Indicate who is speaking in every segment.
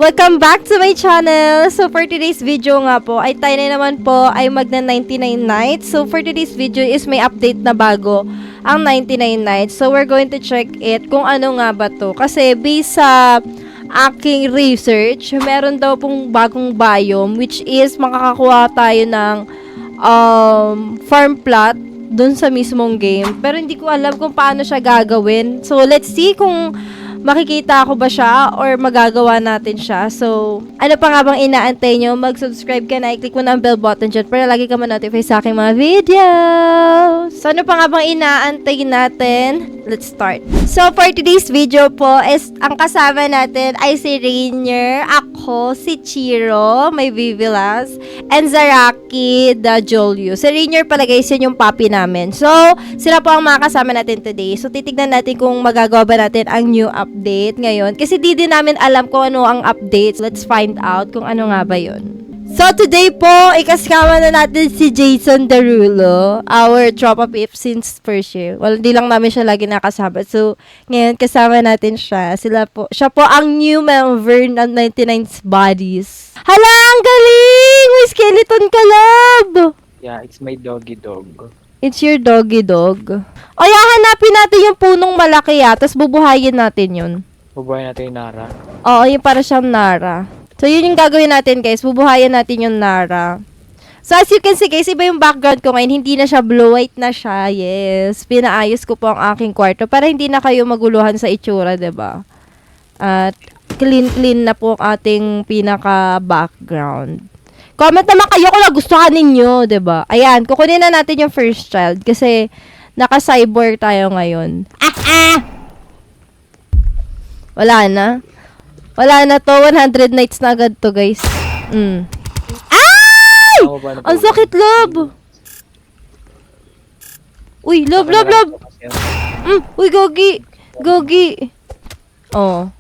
Speaker 1: Welcome back to my channel! So for today's video nga po, ay tayo na naman po ay magna 99 nights. So for today's video is may update na bago ang 99 nights. So we're going to check it kung ano nga ba to. Kasi based sa aking research, meron daw pong bagong biome which is makakakuha tayo ng farm plot dun sa mismong game. Pero hindi ko alam kung paano siya gagawin. So let's see kung makikita ko ba siya or magagawa natin siya. So, ano pa nga bang inaantay nyo? Mag-subscribe ka na, i-click mo na ang bell button dyan para lagi ka ma-notify sa aking mga videos. So, ano pa nga bang inaantay natin? Let's start. So, for today's video po is ang kasama natin ay si Rainier, ako, si Chiro, may Vivilas, and Zaraki, the Jolio. Si Rainier pala guys, yun yung puppy namin. So, sila po ang mga kasama natin today. So, titignan natin kung magagawa ba natin ang new update ngayon. Kasi di din namin alam kung ano ang update. Let's find out kung ano nga ba yun. So, today po, ikasama na natin si Jason Derulo, our tropa pip since first year. Well, hindi lang namin siya lagi nakasama. So, ngayon, kasama natin siya. Siya po ang new member ng 99's Bodies. Hala, ang galing! May skeleton ka, love!
Speaker 2: Yeah, it's my doggy dog.
Speaker 1: It's your doggy dog. O, hanapin natin yung punong malaki tapos bubuhayin natin yun.
Speaker 2: Bubuhay natin yung Nara.
Speaker 1: Oo, yung para siyang Nara. So, yun yung gagawin natin, guys. Bubuhayan natin yung Nara. So, as you can see, guys, iba yung background ko ngayon. Hindi na siya blue, white na siya. Yes. Pinaayos ko po ang aking kwarto para hindi na kayo maguluhan sa itsura, diba? At clean na po ang ating pinaka-background. Comment naman kayo kung nagustuhan ninyo, 'di ba? Ayan, kukunin na natin yung first child kasi naka-cyborg tayo ngayon. Wala na. Wala na to. 100 nights na agad to, guys. Ay! Ang sakit, love. Uy, love. Uy, Gogi. Oh.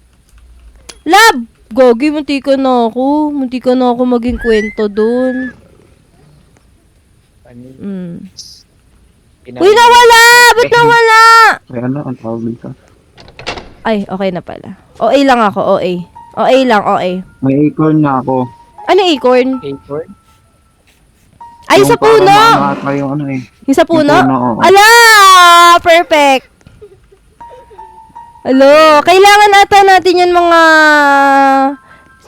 Speaker 1: Love! Gogi, munti ka na ako maging kwento dun. Uy, nawala! Ba't nawala?
Speaker 3: Ay, ano ang tawag dito?
Speaker 1: Ay, okay na pala. OA lang ako, OA. OA lang, OA.
Speaker 3: May acorn na ako.
Speaker 1: Ano acorn?
Speaker 2: Acorn?
Speaker 1: Ay, sa puno!
Speaker 3: Yung ano eh.
Speaker 1: Yung sa puno?
Speaker 3: Yung puno, oo.
Speaker 1: Ala! Perfect! Hello, kailangan ata natin yung mga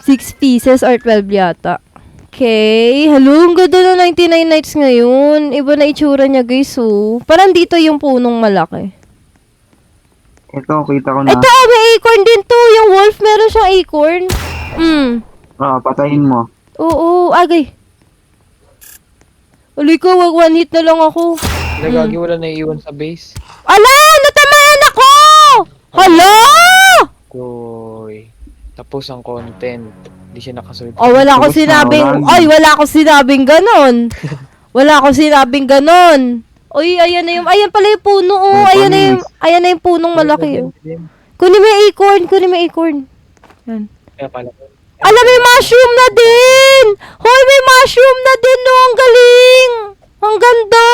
Speaker 1: 6 pieces or 12 yata. Okay. Hello, ang ganda na 99 nights ngayon. Iba na itsura niya, guys, oh. Parang dito yung punong malaki.
Speaker 3: Ito, kita ko na.
Speaker 1: Ito, may acorn din to. Yung wolf, meron siyang acorn.
Speaker 3: Patayin mo.
Speaker 1: Oo, agay. Uli ko, wag one hit na lang ako.
Speaker 2: Nagagi wala na iiwan sa base.
Speaker 1: Ala, natamaan ako! Hala!
Speaker 2: Koy. Tapos ang content. Hindi siya nakasunod.
Speaker 1: Oh, wala akong sinabing ganon. Wala akong sinabing ganon. Uy, ayan pala yung puno, oh. Ayan na yung punong malaki, oh. Kunin mo yung acorn. Yan.
Speaker 2: Kaya pala.
Speaker 1: Alam, may mushroom na din! Hoy, may mushroom na din, no? Ang galing! Ang ganda!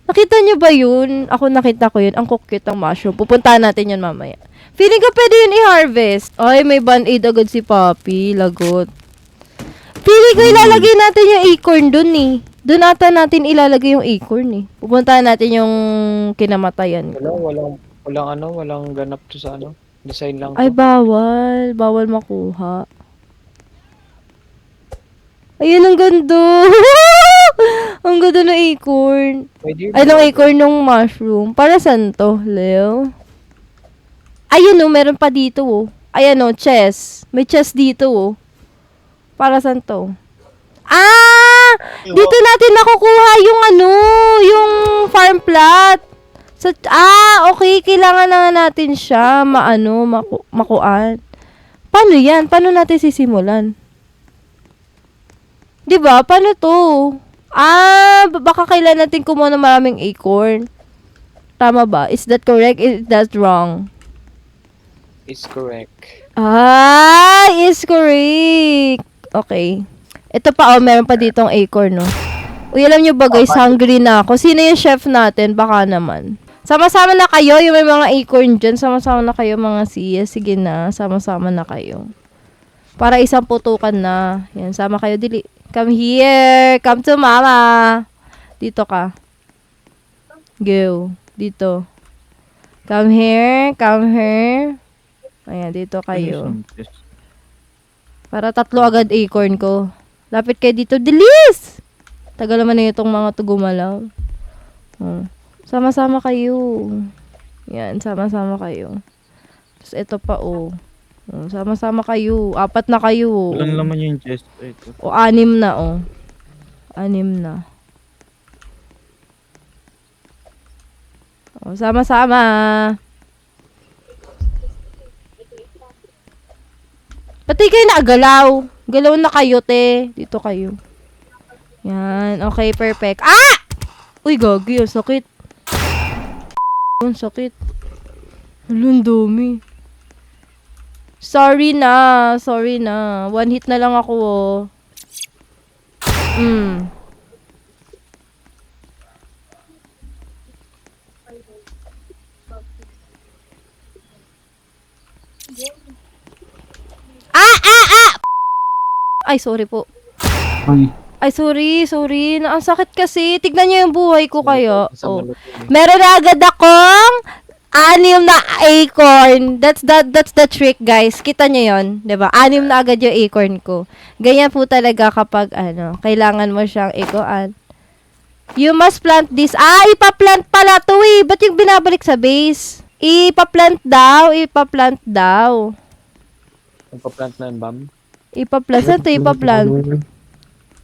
Speaker 1: Nakita nyo ba yun? Ako nakita ko yun. Ang cute ang mushroom. Pupuntahan natin yun mamaya. Feeling ko pwede yun i-harvest. Ay, may band-aid agad si Papi. Lagot. Feeling ko ilalagay natin yung acorn dun eh. Doon ata natin ilalagay yung acorn eh. Pupuntahan natin yung kinamatayan ko.
Speaker 2: Walang ganap to sa ano. Design lang to.
Speaker 1: Ay, bawal. Bawal makuha. Ayun, ang ganda. Ang ganda ng acorn. Ay, ng acorn ng mushroom. Para saan to, Leo? Ayun, oh, meron pa dito, oh. Ayan, oh, chest. May chest dito, oh. Para saan to? Dito natin nakukuha yung yung farm plot. Okay. Kailangan na natin siya makuan. Paano yan? Paano natin sisimulan? Diba? Paano to? Baka kailangan natin kumuha ng maraming acorn. Tama ba? Is that correct? Is that wrong?
Speaker 2: It's correct.
Speaker 1: Is correct. Okay. Ito pa, meron pa ditong acorn, no? Uy, alam nyo ba guys, hungry na ako. Sino yung chef natin? Baka naman. Sama-sama na kayo, yung may mga acorn dyan. Sama-sama na kayo mga siya. Sige na, sama-sama na kayo. Para isang putukan na. Yan, sama kayo, dili. Come here. Come to mama. Dito ka. Go. Dito. Come here. Come here. Ayan, dito kayo. Para 3 agad acorn ko. Lapit kayo dito. Dilis! Tagal naman na itong mga to gumalaw. Oh. Sama-sama kayo. Yan, sama-sama kayo. Tapos ito pa, oh. Oh, sama-sama kayo. 4 na kayo. Oh.
Speaker 4: Walang laman yung chest. Ito.
Speaker 1: O 6 na, oh. 6 na. Oh, sama-sama. Pati kayo naagalaw. Galaw na kayo, te. Dito kayo. Yan. Okay, perfect. Ah! Uy, gagi. Ang sakit. Ang sakit. Ang dumi. Sorry na. Sorry na. 1 hit na lang ako, oh. Ay, sorry po.
Speaker 3: Uy,
Speaker 1: Ay, sorry. Ang sakit kasi. Tignan niyo yung buhay ko kayo.
Speaker 2: Sa
Speaker 1: Oh.
Speaker 2: malupit.
Speaker 1: Meron na agad akong 6 na acorn. That's the trick, guys. Kita niyo yon, 'di ba? 6 na agad yung acorn ko. Ganyan po talaga kapag kailangan mo siyang ikuan. You must plant this. Ipa-plant pala 'to eh. Ba't yung binabalik sa base? Ipa-plant daw.
Speaker 2: Nagpa-plant na yung bomb.
Speaker 1: Ipa-plant. Saan 'to ipa-plant?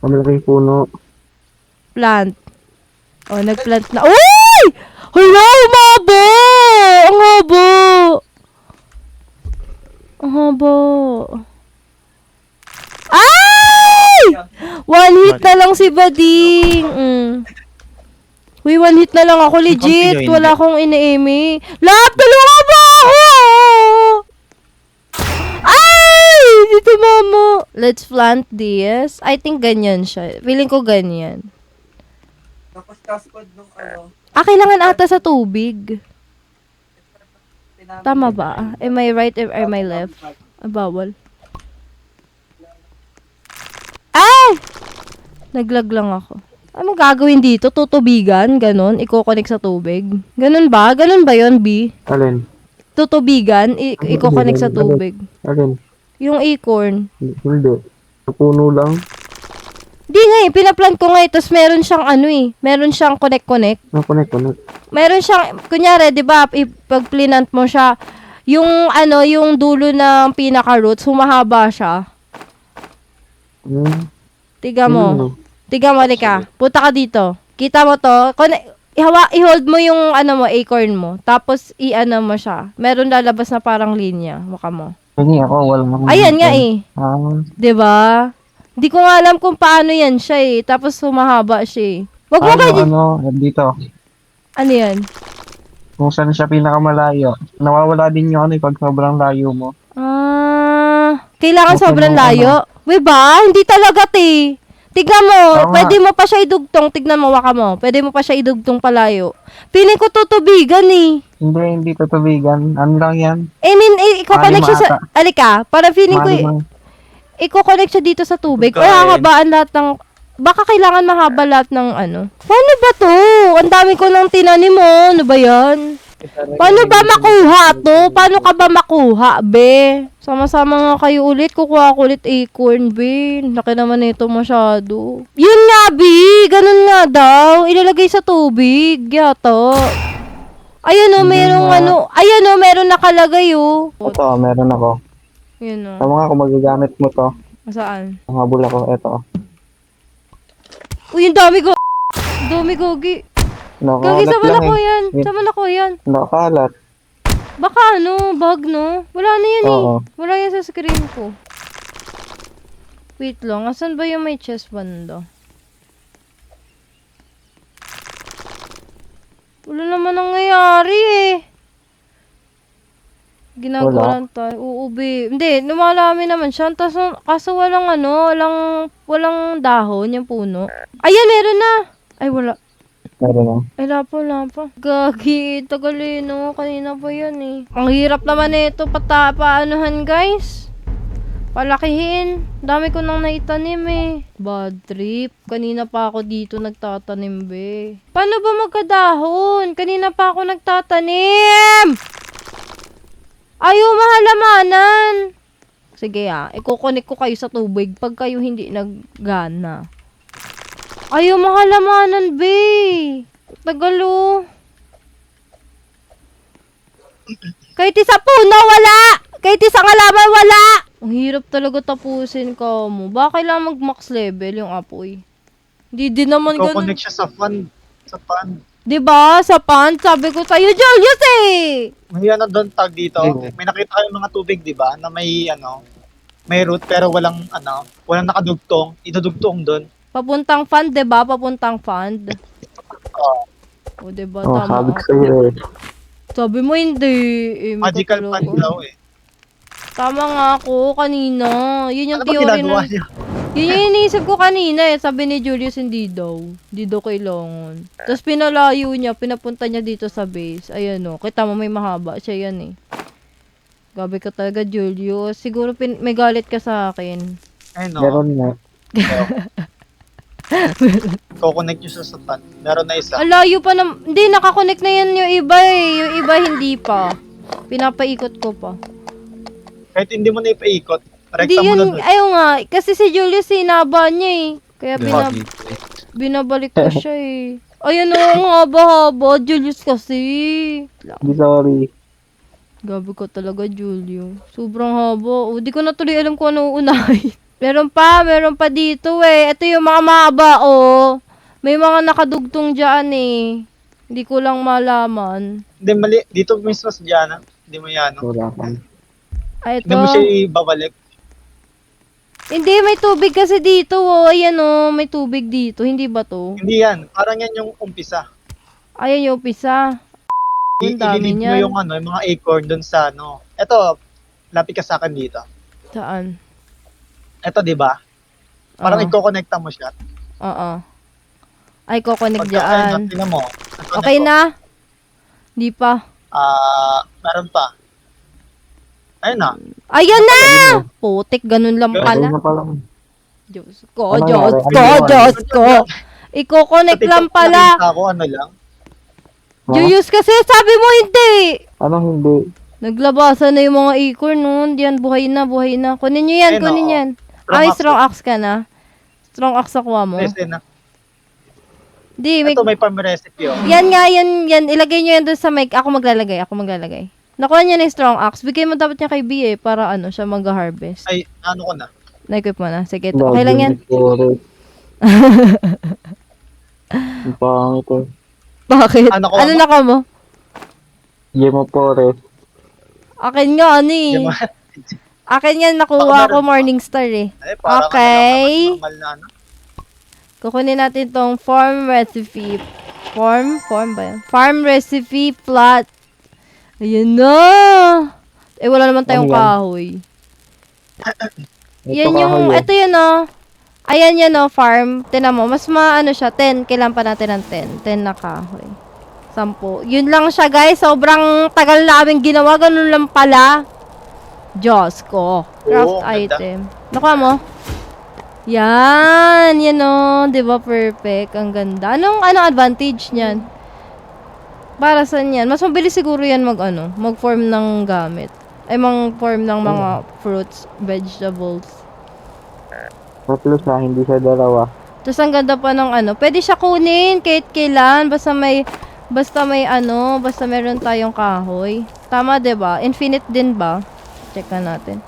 Speaker 3: malaking puno.
Speaker 1: Plant. Oh, nag-plant na. Uy! Hala, umabo! Ang haba! Ang haba. Ay! 1 hit na lang si Bading. Uy, 1 hit na lang ako. Legit.
Speaker 4: Hindi.
Speaker 1: Wala akong ini-aiming. Lahat, tulungan mo ako! Ay! Dito, mama. Let's plant this. I think ganyan siya. Feeling ko ganyan.
Speaker 5: Tapos kaskod nung
Speaker 1: Kailangan ata sa tubig. Tama ba? Am I right or am I left? Bawal. Naglag lang ako. Ano gagawin dito? Tutubigan? Ganon? Iko-connect sa tubig? Ganon ba? Ganon ba yon, B?
Speaker 3: Alin?
Speaker 1: Tutubigan? Iko-connect sa tubig?
Speaker 3: Alin?
Speaker 1: Yung acorn.
Speaker 3: Hindi. Sa puno lang.
Speaker 1: Di nga eh. Pinaplant ko nga eh. Tapos meron siyang meron siyang connect-connect.
Speaker 3: Connect.
Speaker 1: Meron siyang, kunyari, di ba, pag plinant mo siya, yung yung dulo ng pinaka-roots, humahaba siya. Tiga mo. Lika. Punta ka dito. Kita mo to. I-hold mo yung, acorn mo. Tapos, mo siya. Meron lalabas na parang linya. Mukha mo.
Speaker 3: Hindi ako, walang.
Speaker 1: Ayan nga eh.
Speaker 3: Ah,
Speaker 1: Diba? Di ko nga alam kung paano yan siya eh. Tapos, humahaba siya eh. Wag mo kayo.
Speaker 3: dito.
Speaker 1: Ano yan?
Speaker 3: Kung saan siya pinakamalayo. Nawawala din yung pag sobrang layo mo.
Speaker 1: Kailangan
Speaker 3: Okay
Speaker 1: sobrang
Speaker 3: mo,
Speaker 1: layo. We ba? Hindi talaga, te. Tignan mo,
Speaker 3: Tama.
Speaker 1: pwede mo pa siya idugtong. Tignan mo, waka mo. Pwede mo pa siya idugtong palayo. Piling ko tutubigan eh.
Speaker 3: Hindi tutubigan. Ano lang yan?
Speaker 1: I mean, i-connect siya sa...
Speaker 3: Malimata.
Speaker 1: Alika, para feeling ko,
Speaker 3: Malimang.
Speaker 1: i-connect siya dito sa tubig. O
Speaker 4: Pagkain.
Speaker 1: hahabaan lahat ng... Baka kailangan mahaba lahat ng Paano ba to? Ang dami ko nang tinanim mo. Ano ba yan? Paano ba makuha to? Paano ka ba makuha, be? Sama-sama nga kayo ulit. Kukuha ko ulit acorn, be. Laki naman nito masyado. Yun nga, be. Ganun nga daw. Ilalagay sa tubig. Yata. Ayan o, merong Ayan o, meron nakalagay o.
Speaker 3: Ito, meron ako.
Speaker 1: Yun o.
Speaker 3: Tama nga kung magagamit mo to.
Speaker 1: Saan?
Speaker 3: Ang habol ako, ito.
Speaker 1: Uy, yung dami ko. Dami gogi. Gagi,
Speaker 3: Nakalat
Speaker 1: sama
Speaker 3: lang
Speaker 1: na ko
Speaker 3: eh.
Speaker 1: yan. Sama na ko yan.
Speaker 3: Nakalat.
Speaker 1: Baka bug no? Wala na yan eh.
Speaker 3: Oo.
Speaker 1: Wala yan sa screen ko. Wait lang, asan ba yung may chest banda? Wala naman nangyayari eh. Ginagawa lang tayo. Oo, be. Hindi, lumalami naman siya. Kaso walang walang dahon yung puno. Ayan, meron na. Ay, wala.
Speaker 3: Meron na.
Speaker 1: Ay, wala pa. Gagi, tagal eh, no? Kanina pa yan eh. Ang hirap naman ito, paanohan, guys. Palakihin. Dami ko nang naitanim eh. Bad trip. Kanina pa ako dito nagtatanim be. Paano ba magkadahon? Kanina pa ako nagtatanim! Ayaw mahalamanan! Sige ikukonek ko kayo sa tubig pag kayo hindi naggana. Ayaw mahalamanan be. Tagalo. Kahit isa puno, wala! Kahit isang halaman, wala! Ang hirap talaga tapusin ka mo. Baka kailangan mag-max level yung apoy. Hindi din naman ganun.
Speaker 4: Connect siya sa fan. Sa fan.
Speaker 1: Diba? Sa pant, sabi ko sa'yo, Julius eh!
Speaker 4: May ano doon tag dito. May nakita kayong mga tubig, di ba? Na may may root pero walang nakadugtong. Idudugtong doon.
Speaker 1: Papuntang fund, diba? Papuntang fund. O, diba?
Speaker 3: Oh,
Speaker 1: Tama
Speaker 3: sabi ko
Speaker 1: ako.
Speaker 3: sa'yo eh.
Speaker 1: Sabi mo hindi. Eh,
Speaker 4: Magical fan daw eh.
Speaker 1: Tama nga ako kanina. Yun yung
Speaker 4: Ano ba
Speaker 1: theory
Speaker 4: ginagawa
Speaker 1: na...
Speaker 4: niya?
Speaker 1: Yun yung iniisip ko kanina eh. Sabi ni Julius, hindi daw. Hindi daw kailangan. Tapos pinalayo niya, pinapunta niya dito sa base. Ayan o, kita mo may mahaba siya yan eh. Gabi ka talaga, Julius. Siguro may galit ka sa akin.
Speaker 4: Ayun o.
Speaker 3: Meron nga.
Speaker 4: Connect nyo siya sa fan. Meron na isa.
Speaker 1: Alayo pa na... Hindi, nakakonect na yan yung iba eh. Yung iba hindi pa. Pinapaikot ko pa.
Speaker 4: Kahit hindi mo na ipaikot.
Speaker 1: Hindi
Speaker 4: Rekta mo na
Speaker 1: yun,
Speaker 4: doon.
Speaker 1: ayaw nga. Kasi si Julius, hinaba niya eh. Kaya
Speaker 2: Body.
Speaker 1: binabalik ko siya eh. Ayan o, ang haba-haba. Julius kasi.
Speaker 3: Hindi sorry.
Speaker 1: Gabi ko talaga, Julio. Sobrang haba. O, di ko na tuloy alam kung ano unahin. meron pa dito eh. Ito yung mga mahaba oh. May mga nakadugtong dyan eh. Hindi ko lang malaman.
Speaker 4: Hindi, mali. Dito mismo sa Diana. Hindi mo yan.
Speaker 3: Wala ka.
Speaker 1: Ay, ito.
Speaker 4: Hindi mo siya ibabalik.
Speaker 1: Hindi, may tubig kasi dito oh. Ayan oh, may tubig dito. Hindi ba to?
Speaker 4: Hindi yan. Parang yan yung umpisa.
Speaker 1: Ayan yung pisa. Ang dami
Speaker 4: Ililid mo
Speaker 1: niyan.
Speaker 4: yung mga acorn doon sa Eto, lapit ka sa akin dito.
Speaker 1: Saan?
Speaker 4: Eto, di ba? Parang
Speaker 1: Oo.
Speaker 4: i-connecta mo siya.
Speaker 1: Oo. Ay, kukonek
Speaker 4: Ayun,
Speaker 1: dyan.
Speaker 4: tingnan mo.
Speaker 1: Okay na? Di pa.
Speaker 4: Meron pa. Ayun na.
Speaker 1: Ayan na! Putik, ganun lang
Speaker 3: Ayun
Speaker 1: pala.
Speaker 3: na palang.
Speaker 1: Diyos ko,
Speaker 3: Ano
Speaker 1: Diyos
Speaker 3: nangyari?
Speaker 1: ko,
Speaker 3: Ano yun?
Speaker 1: Diyos ko. Iko-connect lang pala.
Speaker 4: Nakita ko, ano lang.
Speaker 3: Ha?
Speaker 1: Julius kasi sabi mo hindi.
Speaker 3: Ano hindi?
Speaker 1: Naglabasan na yung mga acorn nun. Yan, buhay na, buhay na. Kunin nyo yan,
Speaker 4: Ayun,
Speaker 1: kunin
Speaker 4: oo.
Speaker 1: yan.
Speaker 4: Strong
Speaker 1: Ay,
Speaker 4: axe.
Speaker 1: strong axe ka na. Strong axe nakuha mo.
Speaker 4: Yes, na.
Speaker 1: Di, may...
Speaker 4: Ito, may farm recipe, oh.
Speaker 1: Yan nga, yan. Ilagay nyo yan doon sa mic. Ako maglalagay. Nakuha niya na yung strong axe. Bigay mo dapat niya kay B eh, para ano, siya mag-harvest.
Speaker 4: Ay, ano ko na.
Speaker 1: Na-equip mo na. Sige, okay lang yan.
Speaker 3: Sorry. Ang pangit eh.
Speaker 1: Bakit?
Speaker 4: Ano ko,
Speaker 1: Ano
Speaker 4: ano?
Speaker 1: naka mo?
Speaker 3: Gemo Forest.
Speaker 1: Akin nga, ano eh.
Speaker 4: Diba?
Speaker 1: Akin yan, nakuha ko Morningstar eh.
Speaker 4: Ay, parang
Speaker 1: Okay.
Speaker 4: Ano lang, normal na ano.
Speaker 1: Kukunin natin tong farm recipe. Farm ba yan? Farm recipe plot. Ayan na! Eh, wala naman tayong
Speaker 3: Ano yan?
Speaker 1: kahoy.
Speaker 3: Ito
Speaker 1: Yan yung,
Speaker 3: kahoy, eh.
Speaker 1: ito yun oh. Ayan yan oh, farm. Tinan mo, mas maano siya, 10. Kailan pa natin ng 10. 10 na kahoy. 10. Yun lang siya guys, sobrang tagal namin ginawa, ganun lang pala. Diyos ko. Craft
Speaker 4: Oo, ganda.
Speaker 1: item. Nakuha mo? Yan, yan o, 'di ba perfect? Ang ganda. Anong advantage niyan? Para saan yan? Mas mabilis siguro yan mag-form ng gamit. Ay, mag-form ng mga fruits, vegetables.
Speaker 3: Tatlo siya, hindi siya dalawa.
Speaker 1: Tapos ang ganda pa ng pwede siya kunin kahit kailan, basta meron tayong kahoy. Tama 'di ba? Infinite din ba? Check natin.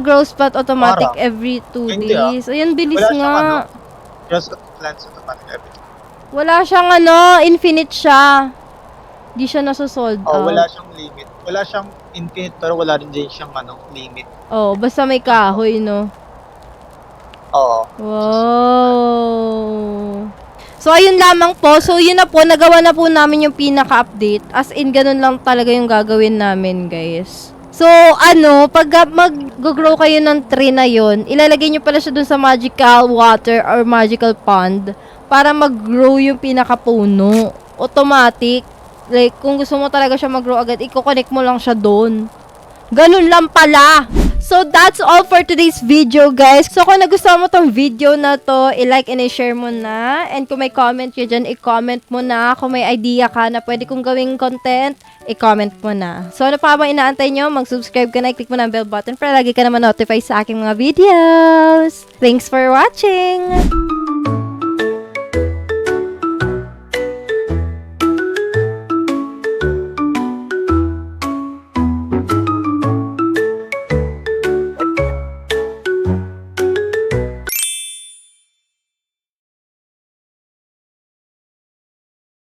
Speaker 1: Grows but automatic
Speaker 4: Parang.
Speaker 1: every 2
Speaker 4: Hindi,
Speaker 1: days. Ayan, bilis
Speaker 4: Wala siyang
Speaker 1: nga.
Speaker 4: Just plants automatic everything.
Speaker 1: Wala siyang infinite siya. Di siya nasa-sold
Speaker 4: Oh,
Speaker 1: out.
Speaker 4: wala siyang limit. Wala siyang infinite pero wala rin din siyang limit.
Speaker 1: Oh, basta may kahoy, no?
Speaker 4: Oo.
Speaker 1: Wow! So, ayun lamang po. So, yun na po. Nagawa na po namin yung pinaka-update. As in, ganun lang talaga yung gagawin namin, guys. So, pag mag-grow kayo ng tree na yun, ilalagay nyo pala siya dun sa magical water or magical pond para mag-grow yung pinaka-puno. Automatic. Like, kung gusto mo talaga siya mag-grow agad, i-connect mo lang siya dun. Ganun lang pala. So, that's all for today's video, guys. So, kung nagustuhan mo tong video na to, i-like and i-share mo na. And kung may comment ka dyan, i-comment mo na. Kung may idea ka na pwede kong gawing content, i-comment mo na. So, ano pa bang inaantay nyo? Mag-subscribe ka na, i-click mo na ang bell button para lagi ka naman notify sa aking mga videos. Thanks for watching!